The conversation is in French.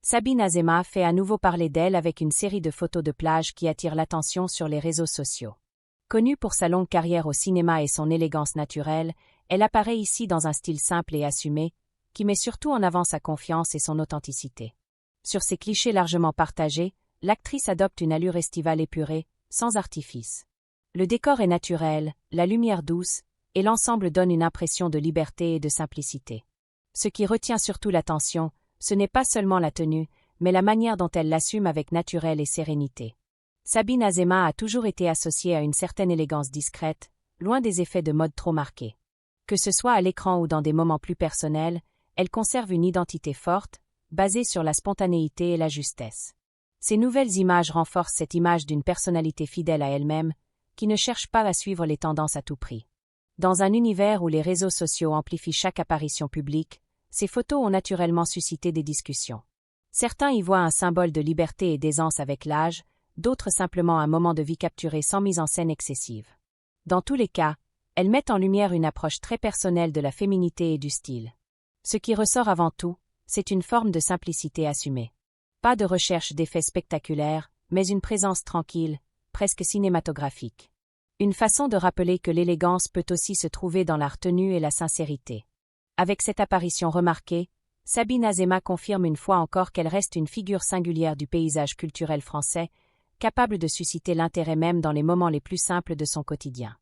Sabine Azéma fait à nouveau parler d'elle avec une série de photos de plage qui attirent l'attention sur les réseaux sociaux. Connue pour sa longue carrière au cinéma et son élégance naturelle, elle apparaît ici dans un style simple et assumé, qui met surtout en avant sa confiance et son authenticité. Sur ces clichés largement partagés, l'actrice adopte une allure estivale épurée, sans artifice. Le décor est naturel, la lumière douce, et l'ensemble donne une impression de liberté et de simplicité. Ce qui retient surtout l'attention, ce n'est pas seulement la tenue, mais la manière dont elle l'assume avec naturel et sérénité. Sabine Azéma a toujours été associée à une certaine élégance discrète, loin des effets de mode trop marqués. Que ce soit à l'écran ou dans des moments plus personnels, elle conserve une identité forte, basée sur la spontanéité et la justesse. Ces nouvelles images renforcent cette image d'une personnalité fidèle à elle-même, qui ne cherche pas à suivre les tendances à tout prix. Dans un univers où les réseaux sociaux amplifient chaque apparition publique, ces photos ont naturellement suscité des discussions. Certains y voient un symbole de liberté et d'aisance avec l'âge, d'autres simplement un moment de vie capturé sans mise en scène excessive. Dans tous les cas, elles mettent en lumière une approche très personnelle de la féminité et du style. Ce qui ressort avant tout, c'est une forme de simplicité assumée. Pas de recherche d'effets spectaculaires, mais une présence tranquille, presque cinématographique. Une façon de rappeler que l'élégance peut aussi se trouver dans la retenue et la sincérité. Avec cette apparition remarquée, Sabine Azéma confirme une fois encore qu'elle reste une figure singulière du paysage culturel français, capable de susciter l'intérêt même dans les moments les plus simples de son quotidien.